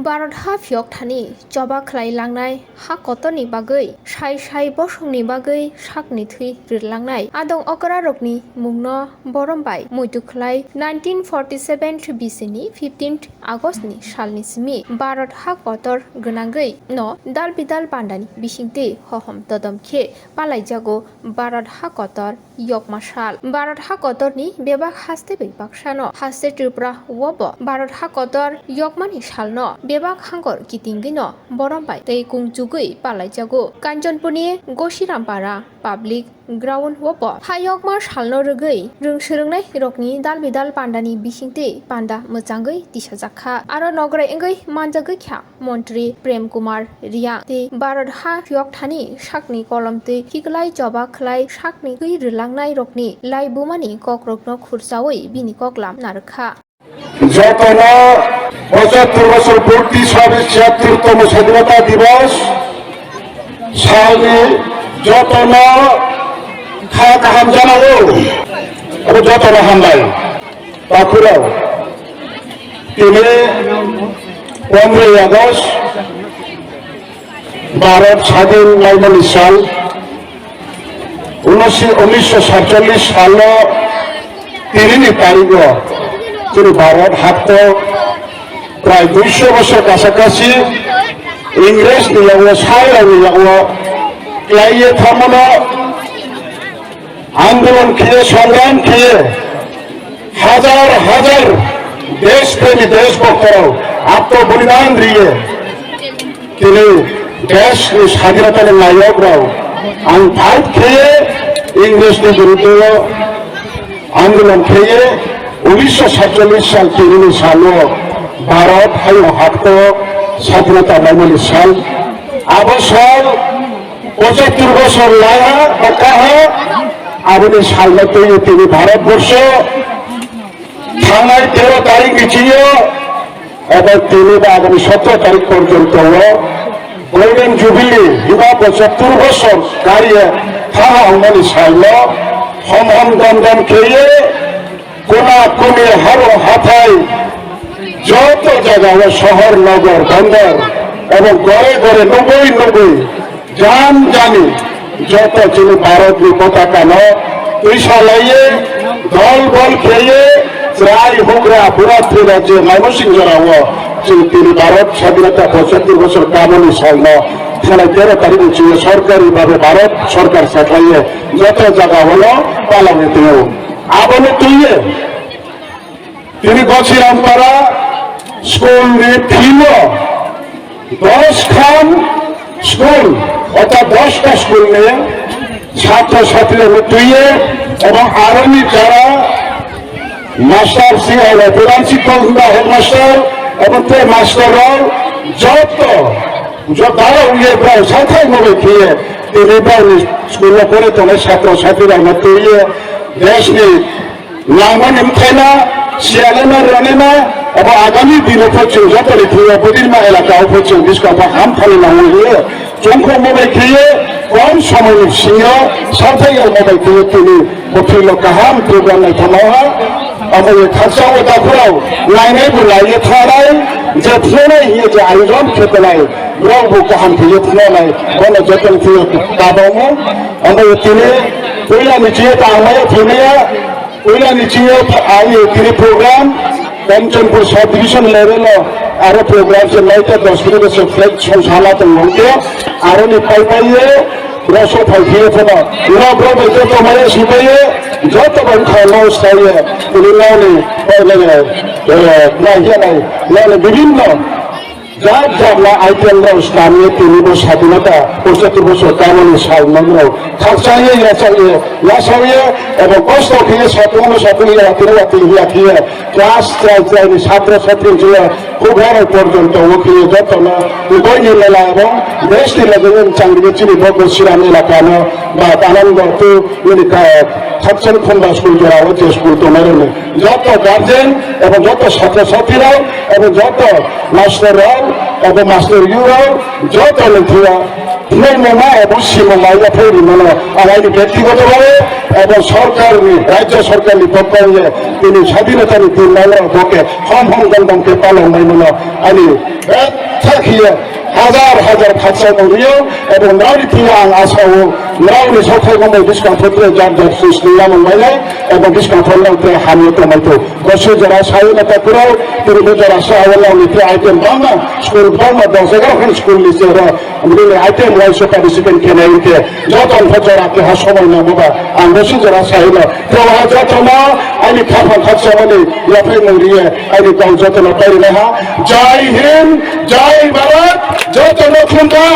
भारत हा फियक थानी जबा खलायलांनाय हा कतनि बागै साय बसंनि बागै साकनि थै रिरलांनाय आदं अकरा रकनि मुंनो बरमबाय मुइतुखलाय 1947 बिसिनि 15 आगस्टनि सालनि सिमि भारत हा कतर गोनांगै न दाल बिदाल बान्दानि बिसिंते हहम तदमखे पालायजागो भारत हा कतर यकमा साल भारत हा कतरनि बेबाक हास्ते बैबाकसानो हास्ते त्रिपुरा वब भारत हा कतर यकमानि सालनो बेबाक हांगर कितिंगिनो बरमबाय तै कुंजुगै पालायजागो कांचनपुरनि गसिरामपारा पाब्लिक ग्राउन्ड वप हायकमा सालनो रगै रोंसोरोंनाय रकनि दाल बिदाल पान्दानि बिसिंते पान्दा मोजांगै दिसाजाखा आरो नगरै एंगै मानजागै ख्या मन्त्री प्रेम कुमार रिया ते भारत हा फियक थानी साकनि कलमते हिगलाय जबा खलाय साकनि गै रिलांनाय रकनि लाइबुमानि ककरकनो खुरजावै बिनि ककलाम नारखा যতনা ৭৫ বছর পূর্তি ৭৬তম স্বাধীনতা দিবস সালনি যতনা গাহাম জানাবো এবং যতনা হামলায় তাকুরাও তিনি 15 আগস্ট ভারত স্বাধীন নাইমানি সাল 1947 সাল তিনি তারিখ তিনি ভারত হাত প্রায় 200 বছর কাছাকাছি ইংরেজ নিলাম সাইরা নিলাম ক্লাইয়ে থামনো আন্দোলন খেয়ে সংগ্রাম খেয়ে হাজার হাজার দেশপ্রেমী দেশভক্তরাও আত্মবলিদান দিয়ে তিনি দেশ স্বাধীনতার নায়করাও ফাইট খেয়ে ইংরেজদের বিরুদ্ধে আন্দোলন খেয়ে 1947 সাল তিনি সালো ভারত হাইও হাত স্বাধীনতা নাইমানি সাল আবসর 75 বছর লায়া কাহা আবনি সালতে তিনি ভারতবর্ষ থানায় 13 তারিখ ছিল এবং তিনি আগামী 17 তারিখ পর্যন্ত গোল্ডেন জুবিলি হিবা 75 বছর গাড়িয়ে থাহা হমানি সাল হম দম খেয়ে কোনা কোনে হারো হাথায় যত জায়গা শহর নগর বন্দর এবং ঘরে ঘরে 90 জান জানি যত ছিল ভারত পতাকা পয়সা লাইয়ে দল বল খেয়ে রায় হুগরা বুড়াত্রী রাজ্যে ময়মনসিংহ জেলা তিনি ভারত স্বাধীনতা 75 বছর কামনি সাল থানায় 13 তারিখ ছিল সরকারি ভাবে ভারত সরকার সাথে যত জায়গা হলো পালামে আবনে তুইয়ে তিনি গছিরামপাড়া স্কুল ছিল 10 খান স্কুল অর্থাৎ 10টা স্কুল নিয়ে ছাত্রছাত্রীদের তুইয়ে এবং আরমি যারা মাস্টার প্রধান শিক্ষক হেডমাস্টার এবং মাস্টাররাও যত তারা উড়িয়ে প্রায় 97 খেয়ে তিনি স্কুলে পড়ে তোলে ছাত্রছাত্রীরা তুইয়ে দেশ নিয়ে লাঙ্গন থাইনা শিয়ালেনা রানেনা এবং আগামী দিনে পর্যন্ত যত লিখিয়ে বদিরমা এলাকা পর্যন্ত বিস্কপা হাম ফালি না হয়ে চঙ্খ মোবাইল খেয়ে কম সময় সিংহ সার্থাইয়ার মোবাইল খেয়ে তিনি বফিল কাহাম প্রোগ্রাম নাই থামাওয়া এবং খাসাও দাফরাও লাইনে লাইয়ে থানায় যে ফেরাই যে আয়োজন খেতে নাই রংবু কাহাম খেয়ে থানায় বলে যতন খেয়ে দাবামো এবং তিনি পয়লা নিচে আমায় ফেমিয়া পয়লা নিচে তিনি program Kanchanpur sub division level আরো প্রোগ্রাম যে 9-10 মিনিট ফ্লেক্স সংসালাতে মধ্যে আরো পাই পাইয়ে রস ফাইয়ে ফেলা রব যত মানে শিপাইয়ে যত খাওয়া স্থায়ী তিনি বিভিন্ন যার জানলা আইপিএল স্থানীয় তিনি স্বাধীনতা 75 বছর কামনি সাল নগর খাকসাইয়ে লাসাইয়ে এবং কষ্ট খেয়ে খেয়ে ক্লাস চাইনি ছাত্রছাত্রী ছিল খুব পর্যন্ত ওখিয়ে যত না গইনি মেলা এবং দেশটি লাগেন চাঙ্গি চিনি বগশিরাম এলাকানো বা আনন্দ তো খাকসান খন্ডা স্কুল যারা হচ্ছে স্কুল তো মেরোনে যত গার্জেন এবং যত ছাত্রছাত্রীরাও এবং যত মাস্টাররাও এবং মাস্টার ইউরাও যত লেখিয়া মা এবং সীমাইয়া ফেরি মানে আমার ব্যক্তিগতভাবে এবং সরকারি রাজ্য সরকারি পক্ষে তিনি স্বাধীনতা নীতি বকে হম গণতন্ত্রকে পালন মানে আমি থাকিয়ে হাজার হাজার ভাষা মরিও এবং নারী থেকে আং আসাও নারী সরকার গমে ডিসকাউন্ট হতে যার যার সুস্থিয়া মঙ্গাইলে এবং ডিসকাউন্ট হলে হামিয়ে টমাইতো বসে যারা স্বাধীনতা করেও তিনি যারা সাহায্য নিতে item Bangla school Bangla 10-11 school নিচে আইটেম ওয়াইসে পার্টিসিপেন্ট কেনে ইনকে যতন ফজর আকে হা সময় না মোবা আং বসে যারা সাহিল তো যতন আমি খাফা খাচ্ছা মানে ইয়াফে মরিয়ে আমি গাঁও যতন পাই না জয় হিন্দ জয় ভারত যতন খুন্দা